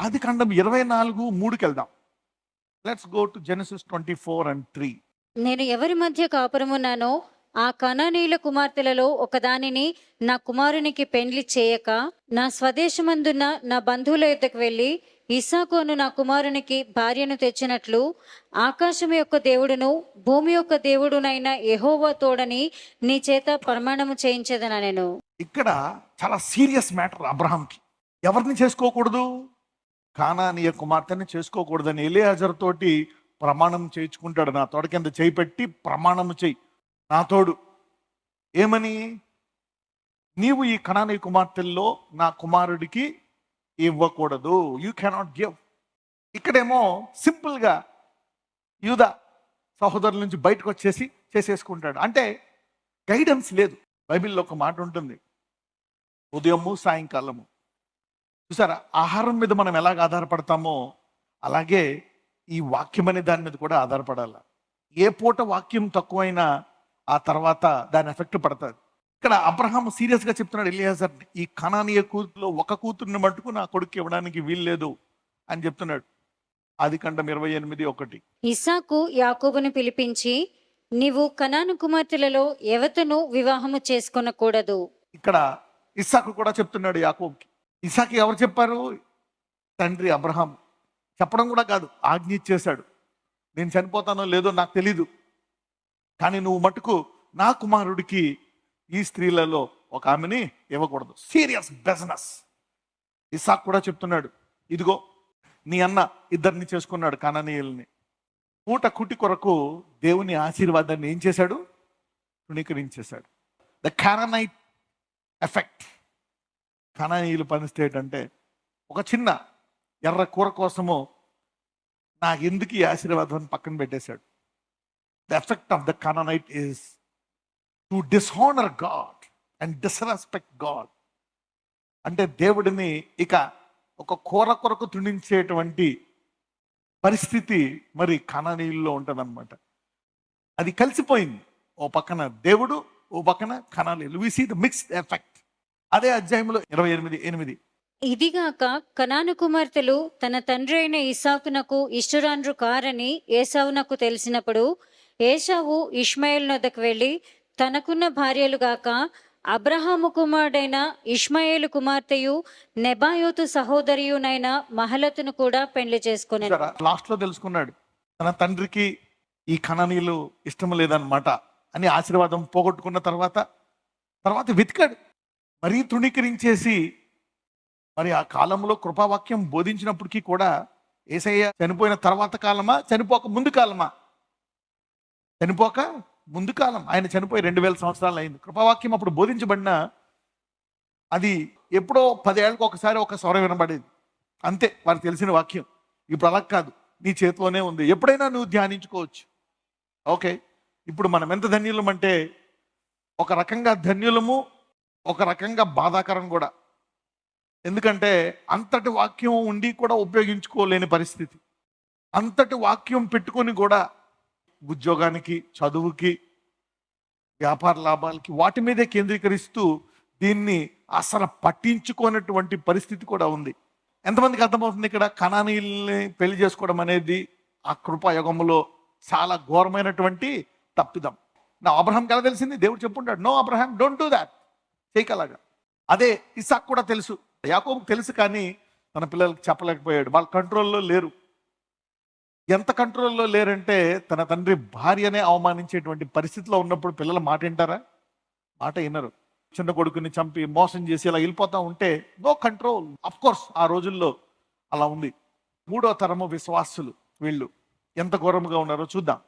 ఆది కాండం 24:3కి వెళ్దాం. Let's go to Genesis 24:3. నేను ఎవరి మధ్య కాపురమున్నానో ఆ కనానీయుల కుమార్తెలలో ఒకదానిని నా కుమారునికి పెండ్లి చేయక నా స్వదేశమందున్న నా బంధువుల యొద్దకు వెళ్ళి ఇస్సాకు అను నా కుమారునికి భార్యను తెచ్చినట్లు ఆకాశం యొక్క దేవుడును భూమి యొక్క దేవుడునైన యెహోవా తోడని నీ చేత ప్రమాణము చేయించదనెను. ఇక్కడ చాలా సీరియస్ మ్యాటర్ అబ్రహాంకి. ఎవరిని చేసుకోకూడదు? కానానీయ కుమార్తెని చేసుకోకూడదని ఎలియాజర్ తోటి ప్రమాణం చేయించుకుంటాడు. నా తోడ కింద చేయి పెట్టి ప్రమాణం చేయి నా తోడు. ఏమని? నీవు ఈ కనానీయ కుమార్తెల్లో నా కుమారుడికి ఇవ్వకూడదు. You cannot give. ఇక్కడేమో సింపుల్గా యూదా సహోదరుల నుంచి బయటకు వచ్చేసి చేసేసుకుంటాడు. అంటే గైడెన్స్ లేదు. బైబిల్లో ఒక మాట ఉంటుంది, ఉదయము సాయంకాలము. చూసారా, ఆహారం మీద మనం ఎలాగ ఆధారపడతామో అలాగే ఈ వాక్యం అనే దాని మీద కూడా ఆధారపడాలి. ఏ పూట వాక్యం తక్కువైనా ఆ తర్వాత దాని ఎఫెక్ట్ పడుతుంది. ఇక్కడ అబ్రహాం సీరియస్గా చెప్తున్నాడు ఎలియాజర్ని, ఈ కనానీయ కూతురులో ఒక కూతుర్ని మట్టుకు నా కొడుకు ఇవ్వడానికి వీల్లేదు అని చెప్తున్నాడు. ఆది కాండం 28:1. ఇస్సాకు యాకోబును పిలిపించి, నీవు కనాను కుమార్తెలలో ఎవతను వివాహము చేసుకొనకూడదు. ఇక్కడ ఇస్సాకు కూడా చెప్తున్నాడు యాకోబుకి. ఇస్సాకు ఎవరు చెప్పారు? తండ్రి అబ్రహాం. చెప్పడం కూడా కాదు, ఆజ్ఞ ఇచ్చేశాడు. నేను చనిపోతానో లేదో నాకు తెలీదు, కానీ నువ్వు మటుకు నా కుమారుడికి ఈ స్త్రీలలో ఒక ఆమెని ఇవ్వకూడదు. Serious business. ఇస్సాకు కూడా చెప్తున్నాడు, ఇదిగో నీ అన్న ఇద్దరిని చేసుకున్నాడు కనానీయుల్ని. పూట కుటి కొరకు దేవుని ఆశీర్వాదాన్ని ఏం చేశాడు? తృణీకరించేశాడు. The కానానైట్ effect. కనానీయులు పనిస్తే ఏంటంటే, ఒక చిన్న ఎర్ర కూర కోసము నాకు ఎందుకు ఈ ఆశీర్వాదం పక్కన పెట్టేశాడు. The effect of the Canaanite is to dishonour God and disrespect God. అంటే దేవుడిని ఇక ఒక కూర కొరకు తృణించేటువంటి పరిస్థితి మరి కనానీయుల్లో ఉంటుందన్నమాట. అది కలిసిపోయింది. ఓ పక్కన దేవుడు, ఓ పక్కన కనానీయులు. We see the mixed effect. అదే అధ్యాయంలో 28:8. ఇదిగాక కనాను కుమార్తెలు తన తండ్రి అయిన ఇస్సాకునకు ఇష్టురాండ్రు కారని ఏసావునకు తెలిసినప్పుడు ఏసావు ఇష్మాయేలు నొద్దకు వెళ్ళి తనకున్న భార్యలు గాక అబ్రహాము కుమారుడైన ఇష్మాయేలు కుమార్తెయు నెబాయోతు సహోదరియునైన మహలతును కూడా పెండ్లి చేసుకునేది. లాస్ట్ లో తెలుసుకున్నాడు తన తండ్రికి ఈ కనానీయులు ఇష్టం లేదన్నమాట అని. ఆశీర్వాదం పోగొట్టుకున్న తర్వాత వెతికాడు, మరీ తృణీకరించేసి. మరి ఆ కాలంలో కృపావాక్యం బోధించినప్పటికీ కూడా యేసయ్య చనిపోయిన తర్వాత కాలమా, చనిపోక ముందు కాలమా? చనిపోక ముందు కాలం. ఆయన చనిపోయి 2000 సంవత్సరాలు అయింది. కృపావాక్యం అప్పుడు బోధించబడిన అది ఎప్పుడో 10 ఏళ్ళకి ఒకసారి ఒక స్వరం వినబడేది అంతే, వారికి తెలిసిన వాక్యం. ఇప్పుడు అలా కాదు, నీ చేతిలోనే ఉంది, ఎప్పుడైనా నువ్వు ధ్యానించుకోవచ్చు. ఓకే, ఇప్పుడు మనం ఎంత ధన్యులం అంటే, ఒక రకంగా ధన్యులము, ఒక రకంగా బాధాకరం కూడా. ఎందుకంటే అంతటి వాక్యం ఉండి కూడా ఉపయోగించుకోలేని పరిస్థితి. అంతటి వాక్యం పెట్టుకొని కూడా ఉద్యోగానికి, చదువుకి, వ్యాపార లాభాలకి వాటి మీదే కేంద్రీకరిస్తూ దీన్ని అసలు పట్టించుకోనటువంటి పరిస్థితి కూడా ఉంది. ఎంతమందికి అర్థమవుతుంది ఇక్కడ? కనానీయుల్ని పెళ్లి చేసుకోవడం అనేది ఆ కృపాయుగంలో చాలా ఘోరమైనటువంటి తప్పిదం. నా అబ్రహాంకి ఎలా తెలిసింది? దేవుడు చెప్పుంటాడు, no Abraham, don't do that, చేయకలాగా. అదే ఇస్సాకు కూడా తెలుసు, యాకోబుకు తెలుసు, కానీ తన పిల్లలకి చెప్పలేకపోయాడు. వాళ్ళ కంట్రోల్లో లేరు. ఎంత కంట్రోల్లో లేరంటే, తన తండ్రి భార్యనే అవమానించేటువంటి పరిస్థితిలో ఉన్నప్పుడు పిల్లల మాట వింటారా? మాట వినరు. చిన్న కొడుకుని చంపి మోసం చేసి ఇలా వెళ్ళిపోతా ఉంటే నో కంట్రోల్. అఫ్ కోర్స్ ఆ రోజుల్లో అలా ఉంది. 3వ తరము విశ్వాసులు వీళ్ళు ఎంత ఘోరముగా ఉన్నారో చూద్దాం.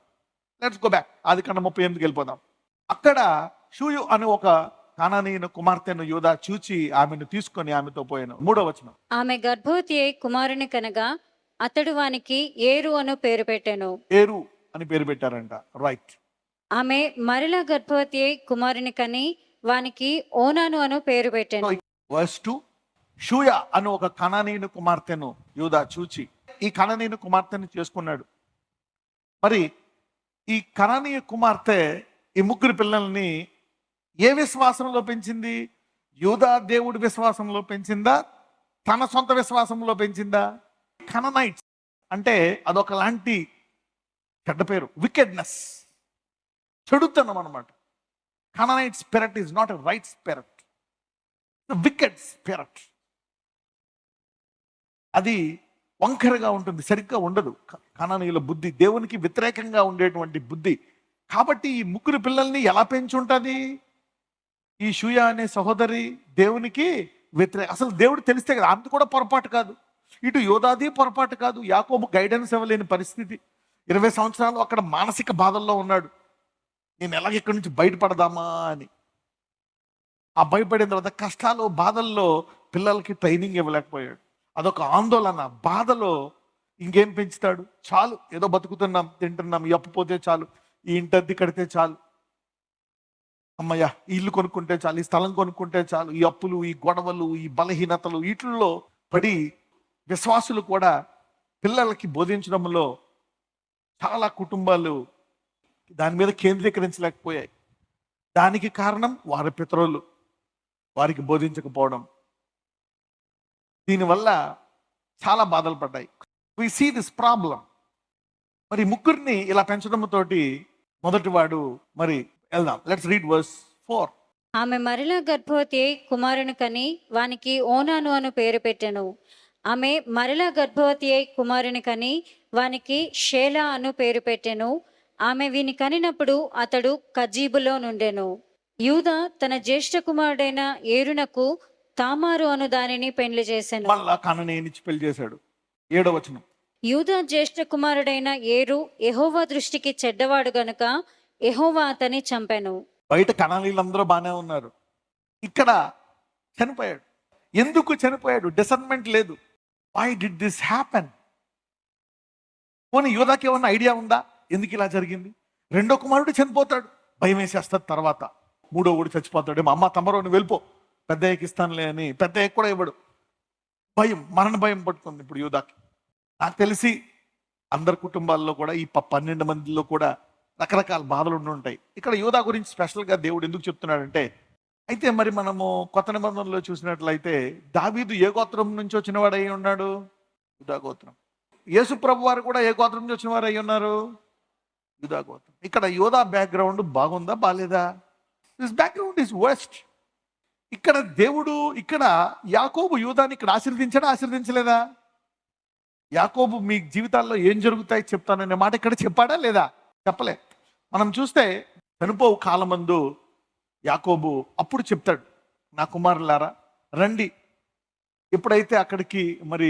Let's go back. ఆది కాండం 38కి వెళ్ళిపోదాం. అక్కడ షూయు అని ఒక కానానీయుని కుమార్తెను యూదా చూచి ఆమెను తీసుకొని ఆమెతో పోయాను. 3వ వచనం. ఆమె గర్భవతి అయి కుమారుని కనగా అతడు వానికి ఏరు అను పేరు పెట్టెను. ఏరు అని పేరు పెట్టారంట. రైట్. ఆమె మరలా గర్భవతి అయి కుమారుని కని వానికి ఓనాను అను పేరు పెట్టెను. వర్స్ 2. షూయ అని ఒక కనానీయుని కుమార్తెను యూదా చూచి ఈ కనానీయుని కుమార్తెను చేసుకున్నాడు. మరి ఈ కనానీయ కుమార్తె ఈ ముగ్గురు పిల్లల్ని ఏ విశ్వాసంలో పెంచింది? యూదా దేవుడి విశ్వాసంలో పెంచిందా, తన సొంత విశ్వాసంలో పెంచిందా? కననైట్స్ అంటే అదొక లాంటి చెడ్డ పేరు, వికెడ్నెస్, చెడుతనం అనమాట. Canaanite spirit is not a right spirit, wicked spirit. అది వంకరగా ఉంటుంది, సరిగ్గా ఉండదు. కనానీయుల బుద్ధి దేవునికి వ్యతిరేకంగా ఉండేటువంటి బుద్ధి. కాబట్టి ఈ ముగ్గురు పిల్లల్ని ఎలా పెంచుంటుంది ఈ షూయా అనే సహోదరి? దేవునికి వ్యతిరేక. అసలు దేవుడు తెలిస్తే కదా, అంత కూడా పొరపాటు కాదు. ఇటు యోదాది పొరపాటు కాదు. యాకోబు గైడెన్స్ ఇవ్వలేని పరిస్థితి. 20 సంవత్సరాలు అక్కడ మానసిక బాధల్లో ఉన్నాడు. నేను ఎలాగ ఇక్కడి నుంచి బయటపడదామా అని. ఆ భయపడిన తర్వాత కష్టాలు బాధల్లో పిల్లలకి ట్రైనింగ్ ఇవ్వలేకపోయాడు. అదొక ఆందోళన. బాధలో ఇంకేం పెంచుతాడు? చాలు, ఏదో బతుకుతున్నాం, తింటున్నాం, ఈ అప్పు పోతే చాలు, ఈ ఇంటద్దె కడితే చాలు, అమ్మయ్య ఈ ఇల్లు కొనుక్కుంటే చాలు, ఈ స్థలం కొనుక్కుంటే చాలు, ఈ అప్పులు, ఈ గొడవలు, ఈ బలహీనతలు, వీటిల్లో పడి విశ్వాసులు కూడా పిల్లలకి బోధించడంలో చాలా కుటుంబాలు దాని మీద కేంద్రీకరించలేకపోయాయి. దానికి కారణం వారి పితరులు వారికి బోధించకపోవడం. దీనివల్ల చాలా బాధలు పడ్డాయి. We see this problem. మరి ముగ్గురిని ఇలా పెంచడంతో మొదటివాడు, మరి వెళ్దాం, లెట్స్ రీడ్ వర్స్ 4. ఆమె మరలా గర్భవతి అయి కుమారుని కని వానికి ఓనాను అను పేరు పెట్టెను. ఆమె మరలా గర్భవతి అయి కుమారుని కని వానికి షేలా అను పేరు పెట్టెను. ఆమె వీని కనినప్పుడు అతడు కజీబులో నుండెను. యూదా తన జ్యేష్ఠ కుమారుడైన ఏరునకు తామారు అను దానిని పెండ్లి చేసెను. మళ్ళా కననీయునిచ్చి పెళ్లి చేశాడు. 7వ వచనం. యూదా జ్యేష్ఠ కుమారుడైన ఏరు యెహోవా దృష్టికి చెడ్డవాడు గనుక యెహోవా అతని చంపెను. బయట కనానీయులందరూ బాగానే ఉన్నారు, ఇక్కడ చనిపోయాడు. ఎందుకు చనిపోయాడు? డిసర్న్మెంట్ లేదు. Why did this happen? పోనీ యూదాకి ఏమన్నా ఐడియా ఉందా ఎందుకు ఇలా జరిగింది? 2వ కుమారుడు చనిపోతాడు, భయం వేసేస్తుంది. తర్వాత 3వ కూడా చచ్చిపోతాడు. అమ్మ తమరో నువ్వు వెళ్ళిపో, పెద్దయ్యకి ఇస్తానులే అని. పెద్దయ్యకి కూడా ఇవ్వడు. భయం, మరణ భయం పట్టుకుంది ఇప్పుడు యూదాకి. నాకు తెలిసి అందరి కుటుంబాల్లో కూడా ఈ 12 మందిలో కూడా రకరకాల బాధలు ఉండుంటాయి. ఇక్కడ యూదా గురించి స్పెషల్గా దేవుడు ఎందుకు చెప్తున్నాడంటే, అయితే మరి మనము కొత్త నిబంధనలో చూసినట్లయితే దావీదు ఏ గోత్రం నుంచి వచ్చిన వాడు అయి ఉన్నాడు? యూదా గోత్రం. యేసు ప్రభు వారు కూడా ఏ గోత్రం నుంచి వచ్చిన వారు అయి ఉన్నారు? యూదా గోత్రం. ఇక్కడ యూదా బ్యాక్గ్రౌండ్ బాగుందా బాలేదా? This background is worst. ఇక్కడ దేవుడు, ఇక్కడ యాకోబు యూదాని ఇక్కడ ఆశీర్వదించాడా ఆశీర్వదించలేదా? యాకోబు మీ జీవితాల్లో ఏం జరుగుతాయి చెప్తాననే మాట ఇక్కడ చెప్పాడా లేదా? చెప్పలే. మనం చూస్తే చనిపోవు కాలమందు యాకోబు అప్పుడు చెప్తాడు, నా కుమారులారా రండి. ఎప్పుడైతే అక్కడికి మరి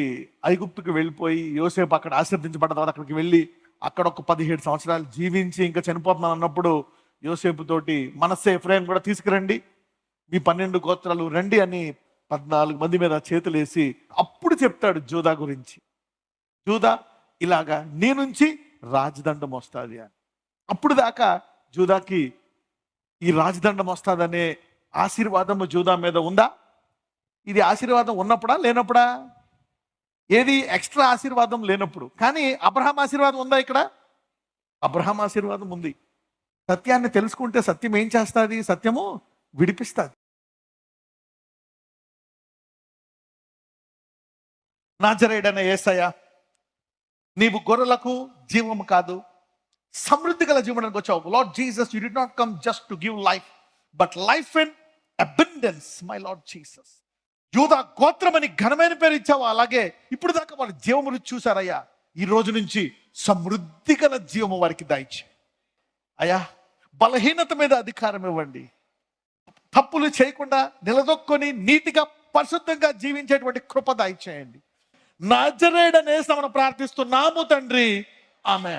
ఐగుప్తుకు వెళ్ళిపోయి యోసేపు అక్కడ ఆశీర్వదించబడ్డ తర్వాత అక్కడికి వెళ్ళి అక్కడ ఒక 17 సంవత్సరాలు జీవించి ఇంకా చనిపోతున్నాను అన్నప్పుడు యోసేపు తోటి మనస్సే ఎఫ్రాయిం కూడా తీసుకురండి, మీ 12 గోత్రాలు రండి అని 14 మంది మీద చేతులేసి అప్పుడు చెప్తాడు జూదా గురించి. జూదా ఇలాగా నీ నుంచి రాజదండం వస్తుంది అని. అప్పుడు దాకా జూదాకి ఈ రాజదండం వస్తుందనే ఆశీర్వాదము జూదా మీద ఉందా? ఇది ఆశీర్వాదం ఉన్నప్పుడా లేనప్పుడా? ఏది ఎక్స్ట్రా ఆశీర్వాదం లేనప్పుడు. కానీ అబ్రహాం ఆశీర్వాదం ఉందా ఇక్కడ? అబ్రహాం ఆశీర్వాదం ఉంది. సత్యాన్ని తెలుసుకుంటే సత్యం ఏం చేస్తుంది? సత్యము విడిపిస్తుంది. నాజరేయుడైన యేసయ్య, నీవు గొర్రెలకు జీవము కాదు సమృద్ధి గల జీవనానికి వచ్చావు. Lord Jesus, you did not come just to give life but life in abundance. My lord Jesus, యూదా గోత్రం అని ఘనమైన పేరు ఇచ్చావు. అలాగే ఇప్పుడు దాకా వారి జీవము రుచి చూశారయ్యా. ఈ రోజు నుంచి సమృద్ధి గల జీవము వారికి దయచే అయ్యా. బలహీనత మీద అధికారం ఇవ్వండి. తప్పులు చేయకుండా నిలదొక్కొని నీతిగా పరిశుద్ధంగా జీవించేటువంటి కృప దయచేయండి. నాజరేయుడనే యేసుని ప్రార్థిస్తున్నాము తండ్రి, ఆమేన్.